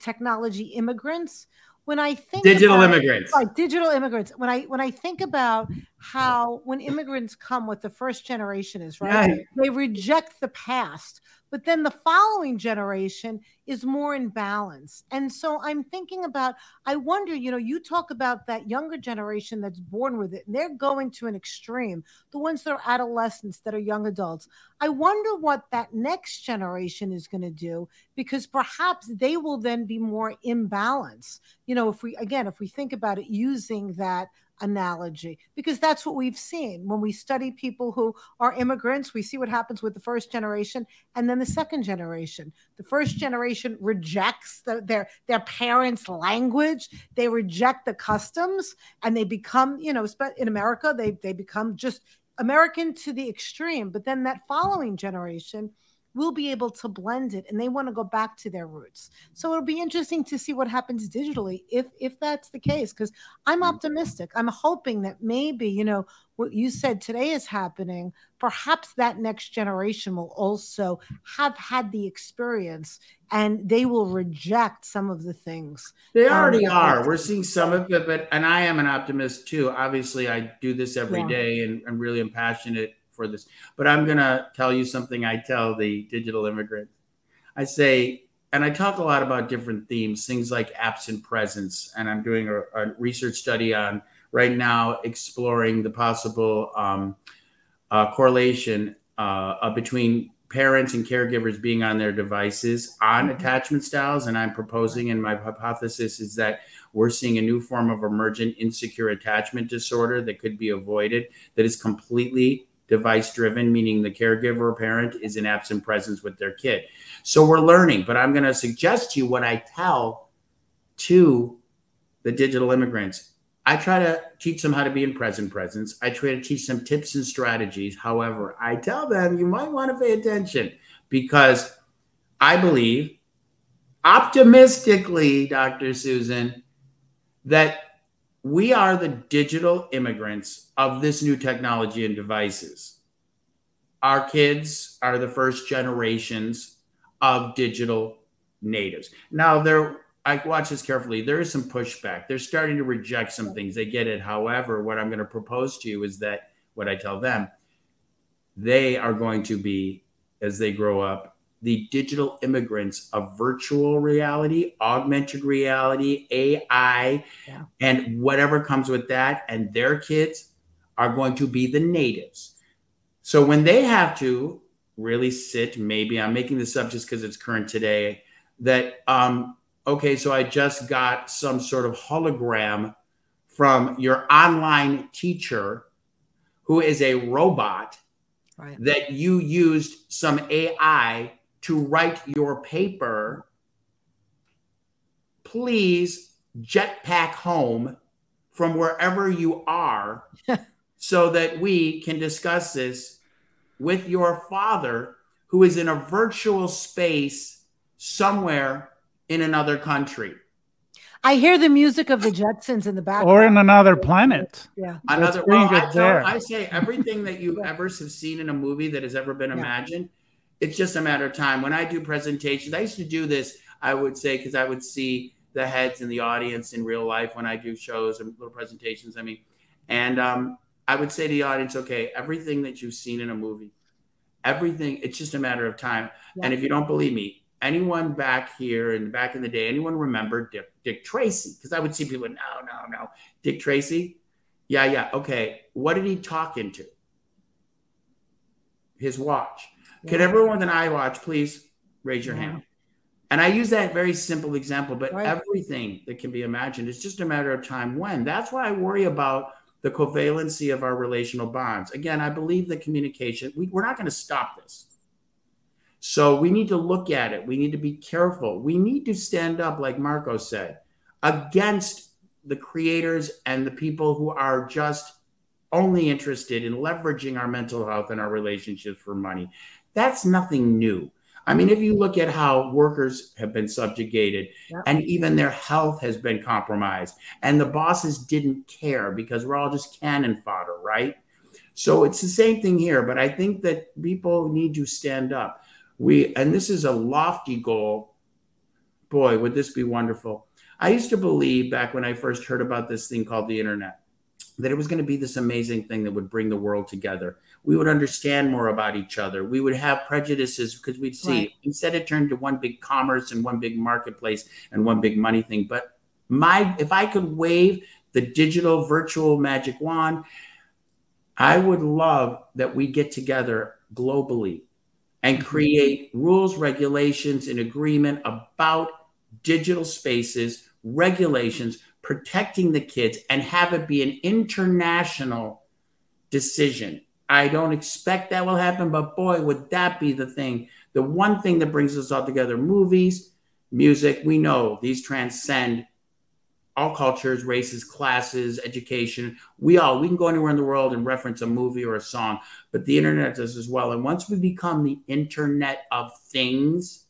technology immigrants. When I think digital immigrants, when I think about how when immigrants come, what the first generation is, right? They reject the past, but then the following generation is more in balance. And so I'm thinking about, I wonder, you talk about that younger generation that's born with it, and they're going to an extreme, the ones that are adolescents, that are young adults. I wonder what that next generation is going to do, because perhaps they will then be more in balance. If we think about it using that analogy, because that's what we've seen when we study people who are immigrants. We see what happens with the first generation and then the second generation. The first generation rejects their parents' language. They reject the customs, and they become, in America, they become just American to the extreme. But then that following generation will be able to blend it, and they want to go back to their roots. So it'll be interesting to see what happens digitally if that's the case, because I'm optimistic. I'm hoping that maybe, what you said today is happening. Perhaps that next generation will also have had the experience, and they will reject some of the things. They already are. We're seeing some of it, and I am an optimist too. Obviously, I do this every day, and I'm really passionate for this. But I'm going to tell you something I tell the digital immigrant. I say, and I talk a lot about different themes, things like absent presence. And I'm doing a research study on right now, exploring the possible correlation between parents and caregivers being on their devices on attachment styles. And I'm proposing, and my hypothesis is that we're seeing a new form of emergent insecure attachment disorder that could be avoided, that is completely device driven, meaning the caregiver or parent is in absent presence with their kid. So we're learning, but I'm going to suggest to you what I tell to the digital immigrants. I try to teach them how to be in present presence. I try to teach them tips and strategies. However, I tell them you might want to pay attention, because I believe optimistically, Dr. Susan, that we are the digital immigrants of this new technology and devices. Our kids are the first generations of digital natives. Now, I watch this carefully. There is some pushback. They're starting to reject some things. They get it. However, what I'm going to propose to you is that what I tell them, they are going to be, as they grow up, the digital immigrants of virtual reality, augmented reality, AI, and whatever comes with that. And their kids are going to be the natives. So when they have to really sit, maybe I'm making this up just because it's current today, that, okay, so I just got some sort of hologram from your online teacher who is a robot, that you used some AI to write your paper. Please jetpack home from wherever you are so that we can discuss this with your father, who is in a virtual space somewhere in another country. I hear the music of the Jetsons in the background. Or in another planet. Yeah. I say everything that you ever have seen in a movie that has ever been imagined, it's just a matter of time. When I do presentations, I used to do this, I would say, because I would see the heads in the audience in real life when I do shows and little presentations. And I would say to the audience, okay, everything that you've seen in a movie, everything, it's just a matter of time. Yeah. And if you don't believe me, anyone back here and back in the day, anyone remember Dick Tracy? Because I would see people, no. Dick Tracy? Yeah. Okay. What did he talk into? His watch. Yeah. Could everyone with an iWatch please raise your hand? And I use that very simple example, but everything that can be imagined is just a matter of time when. That's why I worry about the covalency of our relational bonds. Again, I believe that communication, we're not going to stop this. So we need to look at it. We need to be careful. We need to stand up, like Marco said, against the creators and the people who are just only interested in leveraging our mental health and our relationships for money. That's nothing new. I mean, if you look at how workers have been subjugated and even their health has been compromised and the bosses didn't care because we're all just cannon fodder, right? So it's the same thing here, but I think that people need to stand up. And this is a lofty goal. Boy, would this be wonderful. I used to believe back when I first heard about this thing called the internet, that it was going to be this amazing thing that would bring the world together. We would understand more about each other. We would have prejudices because we'd see, instead it turned to one big commerce and one big marketplace and one big money thing. But if I could wave the digital virtual magic wand, I would love that we get together globally and create rules, regulations, and agreement about digital spaces, regulations, protecting the kids, and have it be an international decision. I don't expect that will happen, but boy, would that be the thing. The one thing that brings us all together: movies, music. We know these transcend all cultures, races, classes, education. We can go anywhere in the world and reference a movie or a song, but the internet does as well. And once we become the internet of things,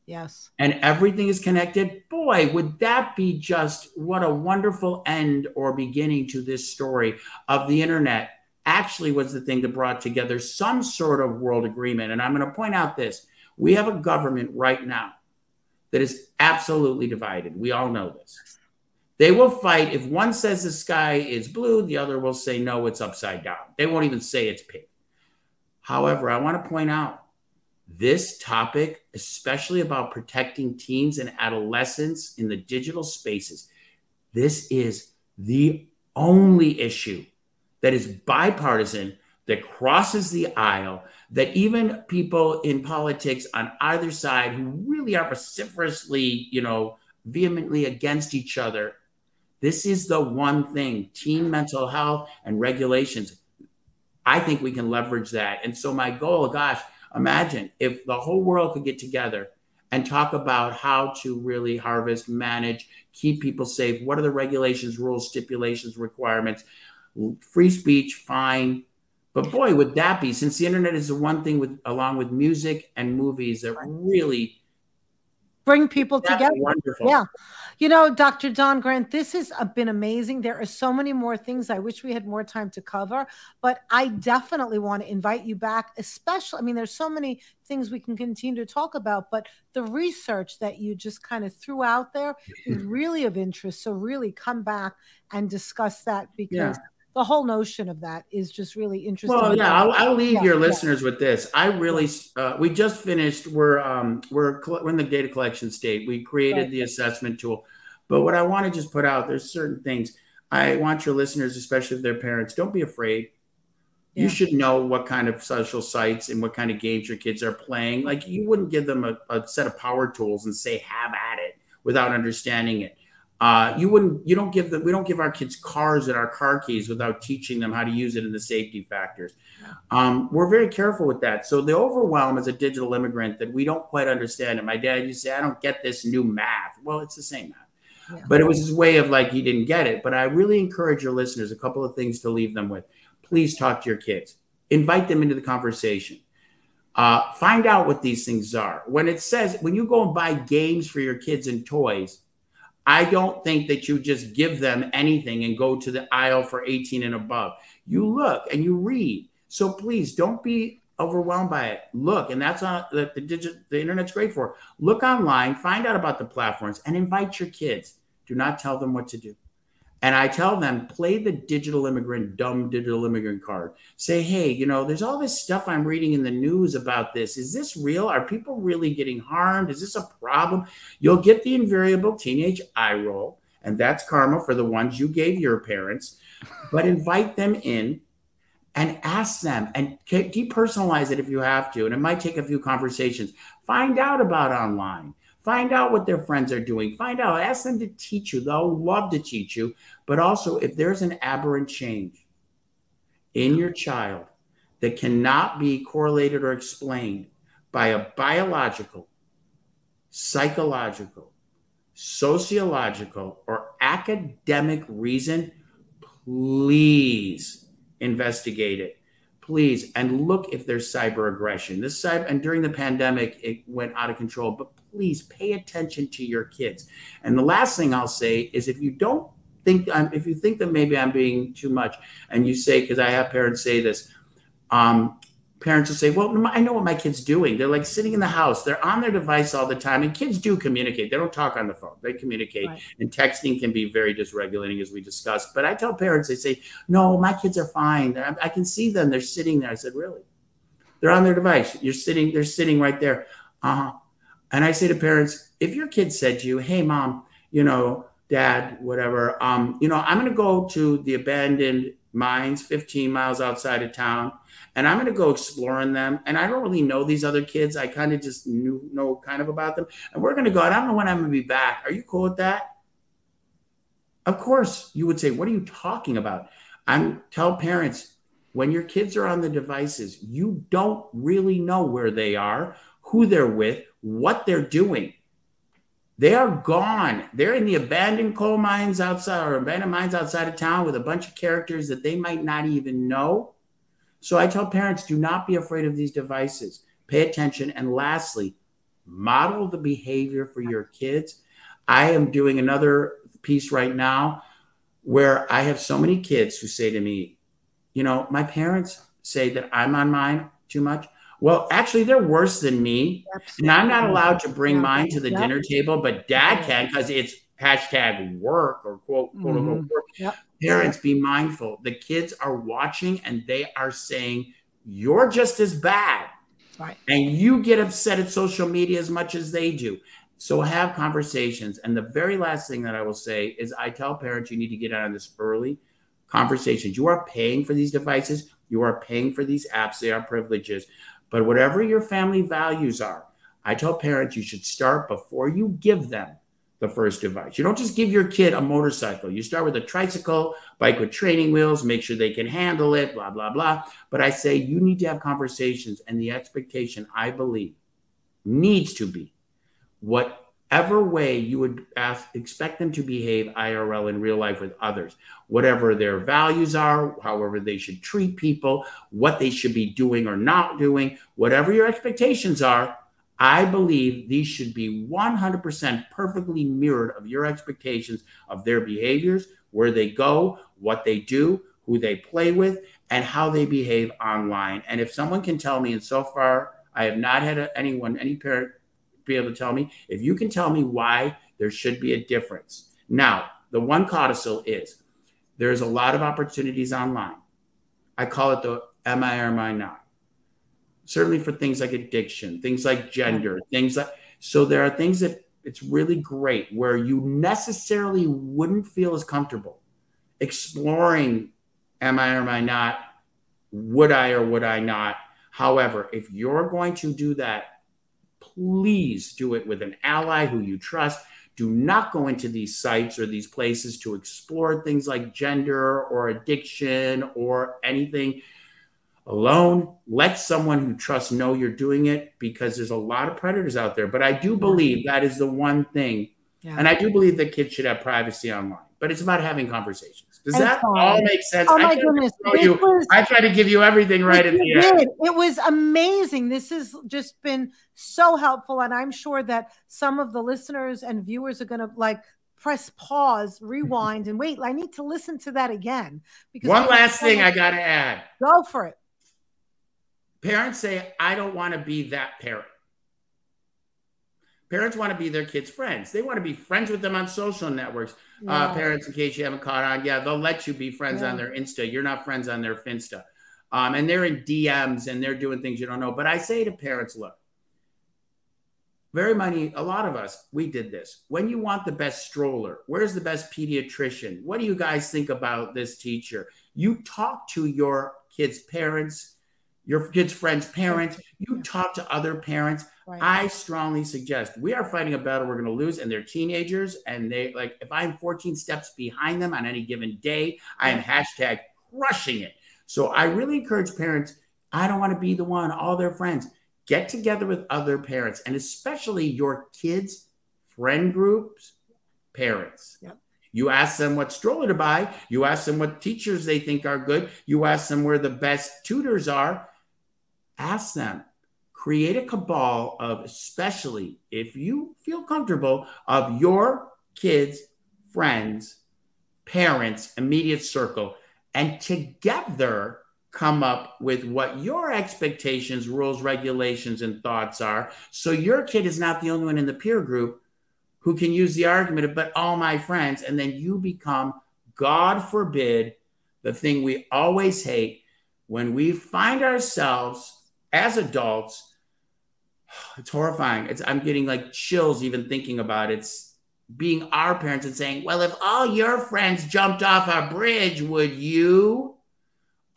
yes, and everything is connected, boy, would that be just what a wonderful end or beginning to this story of the internet actually was the thing that brought together some sort of world agreement. And I'm going to point out this. We have a government right now that is absolutely divided. We all know this. They will fight. If one says the sky is blue, the other will say, no, it's upside down. They won't even say it's pink. However, I want to point out this topic, especially about protecting teens and adolescents in the digital spaces, this is the only issue that is bipartisan, that crosses the aisle, that even people in politics on either side who really are vociferously, vehemently against each other, this is the one thing: teen mental health and regulations. I think we can leverage that. And so my goal, gosh, imagine if the whole world could get together and talk about how to really harvest, manage, keep people safe. What are the regulations, rules, stipulations, requirements? Free speech, fine. But boy, would that be, since the internet is the one thing along with music and movies that really bring people together. Wonderful. Yeah. Dr. Don Grant, this has been amazing. There are so many more things. I wish we had more time to cover, but I definitely want to invite you back, especially, there's so many things we can continue to talk about, but the research that you just kind of threw out there is really of interest. So really come back and discuss that, because the whole notion of that is just really interesting. Well, I'll leave your listeners with this. I really, we just finished. We're in the data collection state. We created the assessment tool, but what I want to just put out, there's certain things I want your listeners, especially if they're parents, don't be afraid. You should know what kind of social sites and what kind of games your kids are playing. Like, you wouldn't give them a set of power tools and say, have at it, without understanding it. We don't give our kids cars and our car keys without teaching them how to use it and the safety factors. We're very careful with that. So the overwhelm as a digital immigrant that we don't quite understand it. My dad used to say, I don't get this new math. Well, it's the same math, but it was his way of he didn't get it. But I really encourage your listeners, a couple of things to leave them with. Please talk to your kids, invite them into the conversation. Find out what these things are. When you go and buy games for your kids and toys, I don't think that you just give them anything and go to the aisle for 18 and above. You look and you read. So please don't be overwhelmed by it. Look, and that's the internet's great for. Look online, find out about the platforms, and invite your kids. Do not tell them what to do. And I tell them, play the dumb digital immigrant card. Say, hey, you know, there's all this stuff I'm reading in the news about this. Is this real? Are people really getting harmed? Is this a problem? You'll get the invariable teenage eye roll, and that's karma for the ones you gave your parents. But invite them in and ask them, and depersonalize it if you have to. And it might take a few conversations. Find out about online. Find out what their friends are doing. Find out. Ask them to teach you. They'll love to teach you. But also, if there's an aberrant change in your child that cannot be correlated or explained by a biological, psychological, sociological, or academic reason, please investigate it. Please, and look if there's cyber aggression. And during the pandemic, it went out of control. But please pay attention to your kids. And the last thing I'll say is, if you think that maybe I'm being too much, and you say, because I have parents say this, parents will say, well, I know what my kid's doing. They're like sitting in the house. They're on their device all the time. And kids do communicate. They don't talk on the phone. They communicate. Right. And texting can be very dysregulating, as we discussed. But I tell parents, they say, no, my kids are fine. I can see them. They're sitting there. I said, really? They're on their device. They're sitting right there. And I say to parents, if your kid said to you, hey, mom, you know, dad, whatever, you know, I'm going to go to the abandoned mines 15 miles outside of town, and I'm going to go exploring them. And I don't really know these other kids. I kind of just know kind of about them. And we're going to go. And I don't know when I'm going to be back. Are you cool with that? Of course, you would say, what are you talking about? Tell parents, when your kids are on the devices, you don't really know where they are, who they're with, what they're doing. They are gone. They're in the abandoned coal mines outside, or abandoned mines outside of town, with a bunch of characters that they might not even know. So I tell parents, do not be afraid of these devices. Pay attention. And lastly, model the behavior for your kids. I am doing another piece right now where I have so many kids who say to me, you know, my parents say that I'm on mine too much. Well, actually, they're worse than me. Absolutely. And I'm not allowed to bring mine to the dinner table, but dad can, because it's #work, or quote unquote work. Parents, be mindful. The kids are watching, and they are saying, you're just as bad. Right. And you get upset at social media as much as they do. So have conversations. And the very last thing that I will say is, I tell parents, you need to get out of this early. Conversations. You are paying for these devices. You are paying for these apps. They are privileges. But whatever your family values are, I tell parents, you should start before you give them the first device. You don't just give your kid a motorcycle. You start with a tricycle, bike with training wheels, make sure they can handle it, blah, blah, blah. But I say you need to have conversations, and the expectation, I believe, needs to be whatever way you would expect them to behave IRL in real life with others, whatever their values are, however they should treat people, what they should be doing or not doing, whatever your expectations are, I believe these should be 100% perfectly mirrored of your expectations of their behaviors, where they go, what they do, who they play with, and how they behave online. And if someone can tell me, and so far I have not had any parent be able to tell me, if you can tell me why there should be a difference. Now, the one codicil is, there's a lot of opportunities online. I call it the am I or am I not? Certainly for things like addiction, things like gender, things like, so there are things that it's really great where you necessarily wouldn't feel as comfortable exploring am I or am I not? Would I or would I not? However, if you're going to do that, please do it with an ally who you trust. Do not go into these sites or these places to explore things like gender or addiction or anything alone. Let someone who trusts know you're doing it, because there's a lot of predators out there. But I do believe that is the one thing. Yeah. And I do believe that kids should have privacy online, but it's about having conversations. Does that all make sense? Oh my goodness. I try to give you everything right at the end. It was amazing. This has just been so helpful. And I'm sure that some of the listeners and viewers are going to like press pause, rewind, and wait, I need to listen to that again. Because one last thing I got to add. Go for it. Parents say, I don't want to be that parent. Parents want to be their kids' friends. They want to be friends with them on social networks. Parents, in case you haven't caught on, they'll let you be friends on their Insta. You're not friends on their Finsta. And they're in DMs and they're doing things you don't know. But I say to parents, look, a lot of us, we did this. When you want the best stroller, where's the best pediatrician? What do you guys think about this teacher? You talk to your kids' parents, your kids' friends' parents. You talk to other parents. Right. I strongly suggest we are fighting a battle we're going to lose, and they're teenagers. And they like, if I'm 14 steps behind them on any given day, I am hashtag crushing it. So I really encourage parents. I don't want to be the one, all their friends. Get together with other parents, and especially your kids' friend groups, parents. Yep. You ask them what stroller to buy. You ask them what teachers they think are good. You ask them where the best tutors are. Ask them. Create a cabal of, especially if you feel comfortable, of your kids' friends, parents, immediate circle, and together come up with what your expectations, rules, regulations, and thoughts are. So your kid is not the only one in the peer group who can use the argument of, but all my friends, and then you become, God forbid, the thing we always hate when we find ourselves as adults. It's horrifying. I'm getting like chills even thinking about it. It's being our parents and saying, well, if all your friends jumped off a bridge, would you?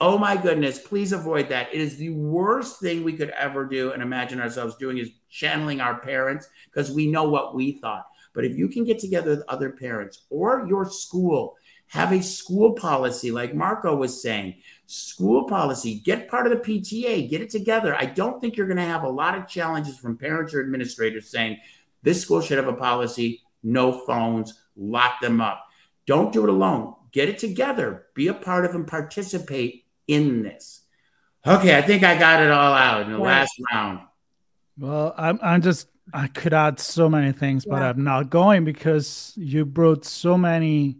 Oh my goodness, please avoid that. It is the worst thing we could ever do and imagine ourselves doing, is channeling our parents, because we know what we thought. But if you can get together with other parents, or your school, have a school policy like Marco was saying, school policy, get part of the PTA, get it together. I don't think you're going to have a lot of challenges from parents or administrators saying this school should have a policy, no phones, lock them up. Don't do it alone. Get it together, be a part of and participate in this. Okay, I think I got it all out in the last round. Well, I could add so many things, but I'm not going, because you brought so many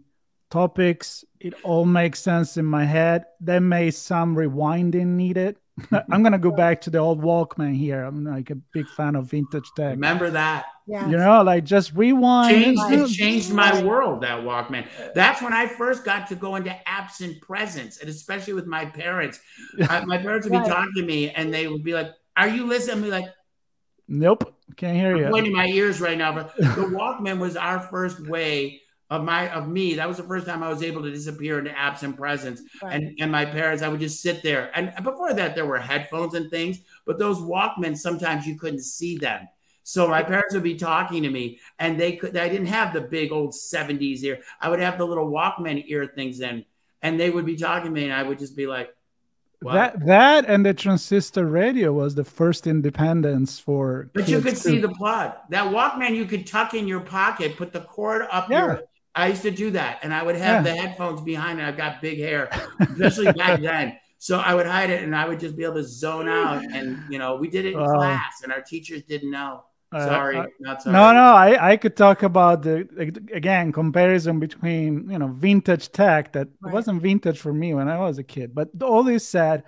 topics. It all makes sense in my head. There may some rewinding needed. I'm going to go back to the old Walkman here. I'm like a big fan of vintage tech. Remember that. Yes. You know, like just rewind. It changed my world, that Walkman. That's when I first got to go into absent presence, and especially with my parents. My parents would be talking to me, and they would be like, are you listening? I'd be like, nope, can't hear you. I'm pointing my ears right now. But the Walkman was our first way of me. That was the first time I was able to disappear into absent presence. Right. And my parents, I would just sit there. And before that, there were headphones and things, but those Walkmans, sometimes you couldn't see them. So my parents would be talking to me, and I didn't have the big old 70s ear. I would have the little Walkman ear things in, and they would be talking to me, and I would just be like, what? That and the transistor radio was the first independence for But you could see the plug. That Walkman you could tuck in your pocket, put the cord up your... I used to do that, and I would have the headphones behind, and I've got big hair, especially back then. So I would hide it, and I would just be able to zone out. And, we did it in class, and our teachers didn't know. Sorry, not sorry. No, I could talk about again, comparison between, vintage tech that wasn't vintage for me when I was a kid. But all this said,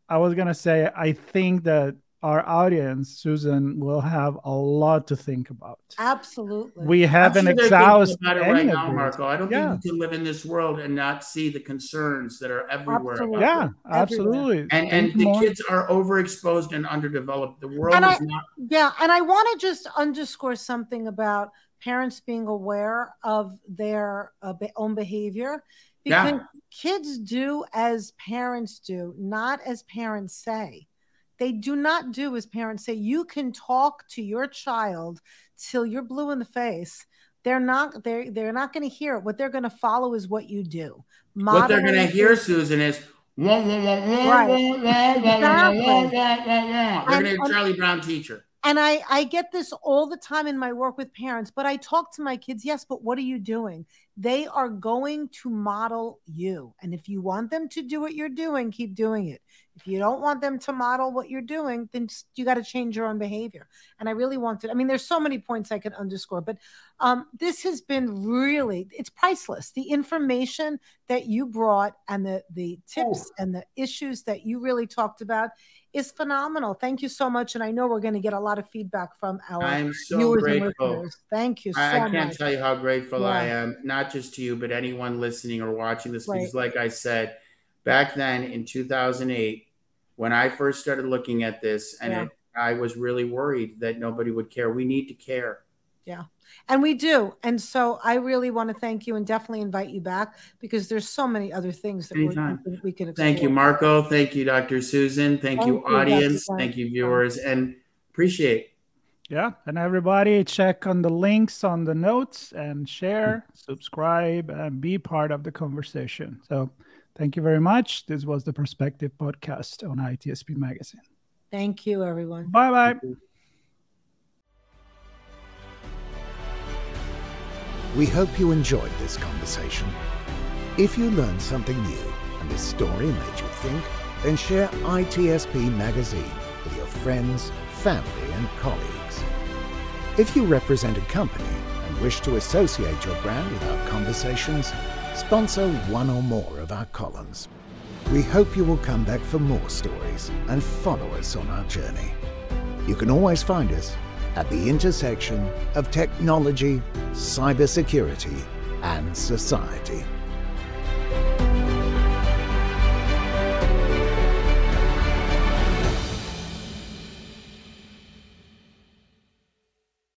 I was going to say, I think that our audience, Susan, will have a lot to think about. Absolutely. We haven't exhausted about it right now, Marco. I don't think we can live in this world and not see the concerns that are everywhere. Absolutely. Yeah, absolutely. And the kids are overexposed and underdeveloped. The world is not. Yeah, and I want to just underscore something about parents being aware of their own behavior, because kids do as parents do, not as parents say. They do not do as parents say. You can talk to your child till you're blue in the face. They're not going to hear it. What they're going to follow is what you do. What they're going to hear, Susan, is they're going to hear Charlie Brown teacher. And I get this all the time in my work with parents, but I talk to my kids. Yes, but what are you doing? They are going to model you. And if you want them to do what you're doing, keep doing it. If you don't want them to model what you're doing, then you got to change your own behavior. And I really wanted, I mean, there's so many points I could underscore, but this has been really, it's priceless. The information that you brought and the tips and the issues that you really talked about is phenomenal. Thank you so much. And I know we're going to get a lot of feedback from our viewers and listeners. Thank you so much. I can't tell you how grateful I am, not just to you, but anyone listening or watching this, because like I said, back then in 2008, when I first started looking at this, and I was really worried that nobody would care. We need to care. Yeah. And we do. And so I really want to thank you and definitely invite you back, because there's so many other things that we could explore. Thank you, Marco. Thank you, Dr. Susan. Thank you, audience. Thank you, viewers. And appreciate. Yeah. And everybody check on the links on the notes and share, subscribe, and be part of the conversation. So thank you very much. This was the Perspective Podcast on ITSP Magazine. Thank you, everyone. Bye-bye. We hope you enjoyed this conversation. If you learned something new and this story made you think, then share ITSP Magazine with your friends, family, and colleagues. If you represent a company and wish to associate your brand with our conversations, sponsor one or more of our columns. We hope you will come back for more stories and follow us on our journey. You can always find us at the intersection of technology, cybersecurity, and society.